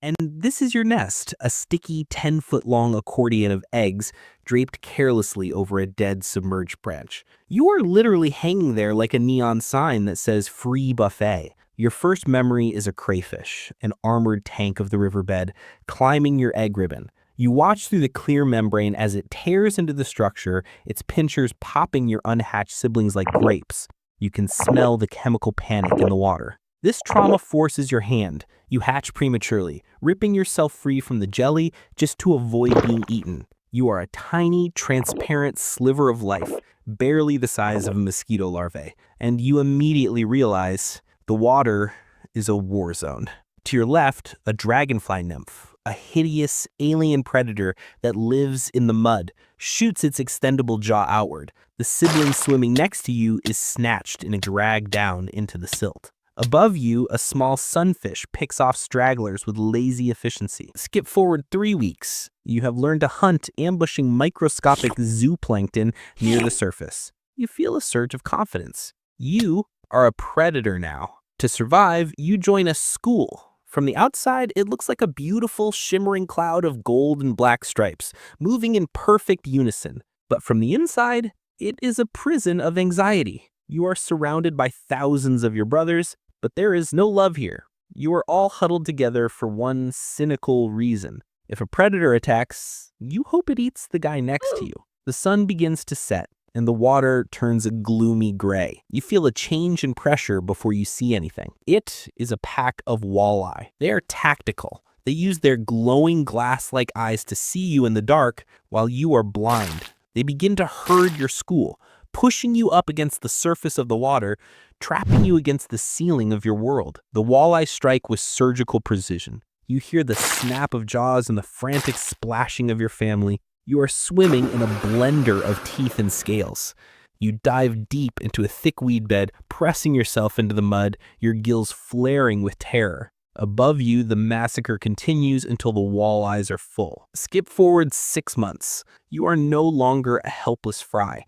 And this is your nest, a sticky 10-foot-long accordion of eggs draped carelessly over a dead submerged branch. You are literally hanging there like a neon sign that says free buffet. Your first memory is a crayfish, an armored tank of the riverbed, climbing your egg ribbon. You watch through the clear membrane as it tears into the structure, its pincers popping your unhatched siblings like grapes. You can smell the chemical panic in the water. This trauma forces your hand. You hatch prematurely, ripping yourself free from the jelly just to avoid being eaten. You are a tiny, transparent sliver of life, barely the size of a mosquito larvae, and you immediately realize the water is a war zone. To your left, a dragonfly nymph, a hideous alien predator that lives in the mud, shoots its extendable jaw outward. The sibling swimming next to you is snatched and dragged down into the silt. Above you, a small sunfish picks off stragglers with lazy efficiency. Skip forward 3 weeks. You have learned to hunt, ambushing microscopic zooplankton near the surface. You feel a surge of confidence. You are a predator now. To survive, you join a school. From the outside, it looks like a beautiful, shimmering cloud of gold and black stripes, moving in perfect unison. But from the inside, it is a prison of anxiety. You are surrounded by thousands of your brothers, but there is no love here. You are all huddled together for one cynical reason. If a predator attacks, you hope it eats the guy next to you. The sun begins to set, and the water turns a gloomy gray. You feel a change in pressure before you see anything. It is a pack of walleye. They are tactical. They use their glowing glass-like eyes to see you in the dark while you are blind. They begin to herd your school, pushing you up against the surface of the water, trapping you against the ceiling of your world. The walleye strike with surgical precision. You hear the snap of jaws and the frantic splashing of your family. You are swimming in a blender of teeth and scales. You dive deep into a thick weed bed, pressing yourself into the mud, your gills flaring with terror. Above you, the massacre continues until the walleyes are full. Skip forward 6 months. You are no longer a helpless fry.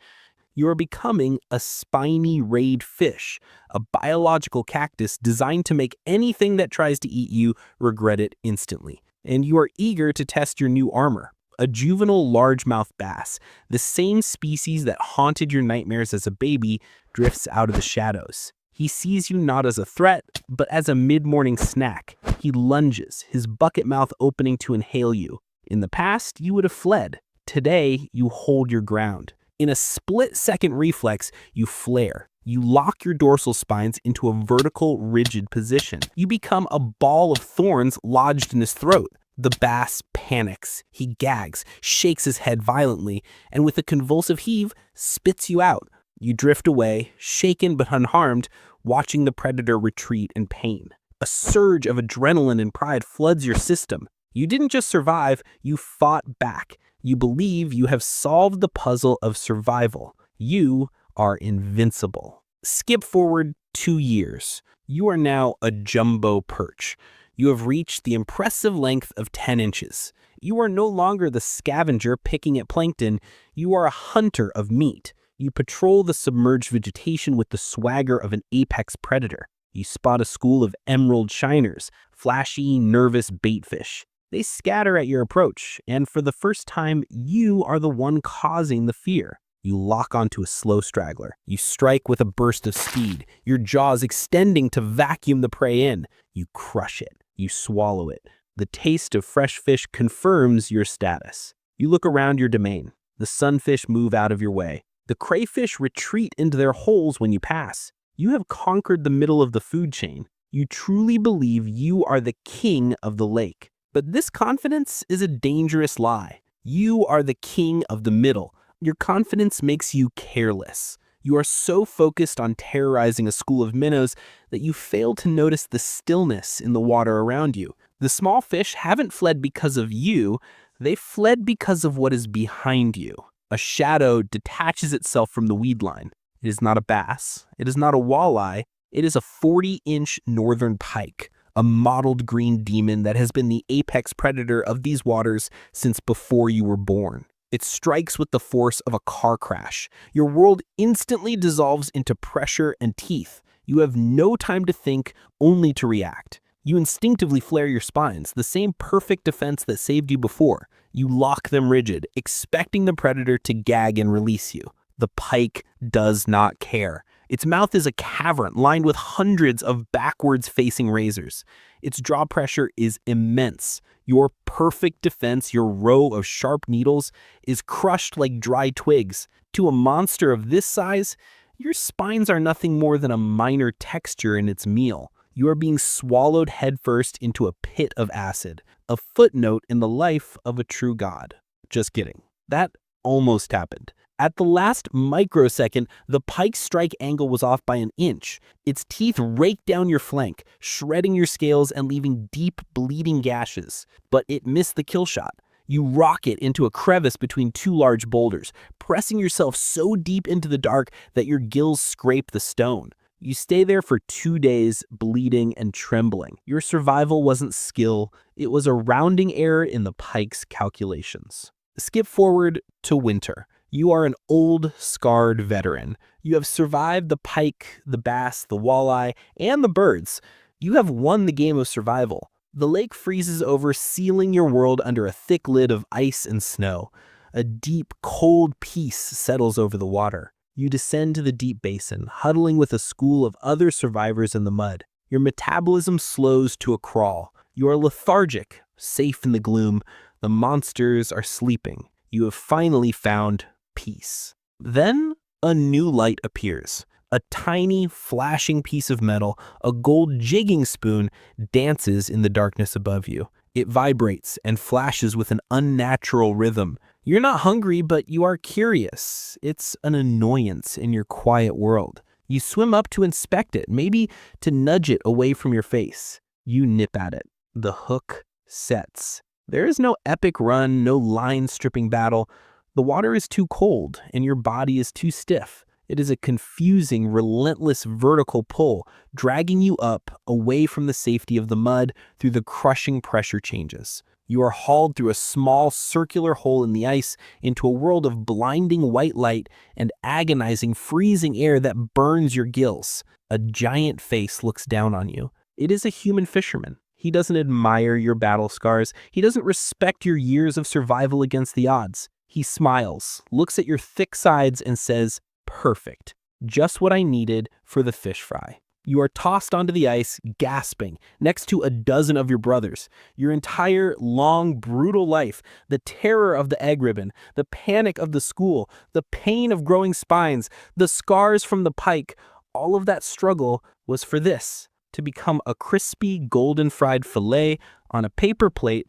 You are becoming a spiny rayed fish, a biological cactus designed to make anything that tries to eat you regret it instantly. And you are eager to test your new armor. A juvenile largemouth bass, the same species that haunted your nightmares as a baby, drifts out of the shadows. He sees you not as a threat, but as a mid-morning snack. He lunges, his bucket mouth opening to inhale you. In the past, you would have fled. Today, you hold your ground. In a split-second reflex, you flare. You lock your dorsal spines into a vertical, rigid position. You become a ball of thorns lodged in his throat. The bass panics. He gags, shakes his head violently, and with a convulsive heave, spits you out. You drift away, shaken but unharmed, watching the predator retreat in pain. A surge of adrenaline and pride floods your system. You didn't just survive, you fought back. You believe you have solved the puzzle of survival. You are invincible. Skip forward 2 years. You are now a jumbo perch. You have reached the impressive length of 10 inches. You are no longer the scavenger picking at plankton. You are a hunter of meat. You patrol the submerged vegetation with the swagger of an apex predator. You spot a school of emerald shiners, flashy, nervous baitfish. They scatter at your approach, and for the first time, you are the one causing the fear. You lock onto a slow straggler. You strike with a burst of speed, your jaws extending to vacuum the prey in. You crush it. You swallow it. The taste of fresh fish confirms your status. You look around your domain. The sunfish move out of your way. The crayfish retreat into their holes when you pass. You have conquered the middle of the food chain. You truly believe you are the king of the lake. But this confidence is a dangerous lie. You are the king of the middle. Your confidence makes you careless. You are so focused on terrorizing a school of minnows that you fail to notice the stillness in the water around you. The small fish haven't fled because of you. They fled because of what is behind you. A shadow detaches itself from the weed line. It is not a bass. It is not a walleye. It is a 40-inch northern pike, a mottled green demon that has been the apex predator of these waters since before you were born. It strikes with the force of a car crash. Your world instantly dissolves into pressure and teeth. You have no time to think, only to react. You instinctively flare your spines, the same perfect defense that saved you before. You lock them rigid, expecting the predator to gag and release you. The pike does not care. Its mouth is a cavern lined with hundreds of backwards-facing razors. Its jaw pressure is immense. Your perfect defense, your row of sharp needles, is crushed like dry twigs. To a monster of this size, your spines are nothing more than a minor texture in its meal. You are being swallowed headfirst into a pit of acid, a footnote in the life of a true god. Just kidding. That almost happened. At the last microsecond, the pike's strike angle was off by an inch. Its teeth raked down your flank, shredding your scales and leaving deep, bleeding gashes. But it missed the kill shot. You rocket into a crevice between two large boulders, pressing yourself so deep into the dark that your gills scrape the stone. You stay there for 2 days, bleeding and trembling. Your survival wasn't skill, it was a rounding error in the pike's calculations. Skip forward to winter. You are an old, scarred veteran. You have survived the pike, the bass, the walleye, and the birds. You have won the game of survival. The lake freezes over, sealing your world under a thick lid of ice and snow. A deep, cold peace settles over the water. You descend to the deep basin, huddling with a school of other survivors in the mud. Your metabolism slows to a crawl. You are lethargic, safe in the gloom. The monsters are sleeping. You have finally found peace. Then a new light appears. A tiny, flashing piece of metal, a gold jigging spoon, dances in the darkness above you. It vibrates and flashes with an unnatural rhythm. You're not hungry, but you are curious. It's an annoyance in your quiet world. You swim up to inspect it, maybe to nudge it away from your face. You nip at it. The hook sets. There is no epic run, no line-stripping battle. The water is too cold, and your body is too stiff. It is a confusing, relentless vertical pull, dragging you up, away from the safety of the mud, through the crushing pressure changes. You are hauled through a small, circular hole in the ice into a world of blinding white light and agonizing, freezing air that burns your gills. A giant face looks down on you. It is a human fisherman. He doesn't admire your battle scars. He doesn't respect your years of survival against the odds. He smiles, looks at your thick sides, and says, "Perfect. Just what I needed for the fish fry." You are tossed onto the ice, gasping, next to a dozen of your brothers. Your entire, long, brutal life, the terror of the egg ribbon, the panic of the school, the pain of growing spines, the scars from the pike, all of that struggle was for this, to become a crispy, golden fried fillet on a paper plate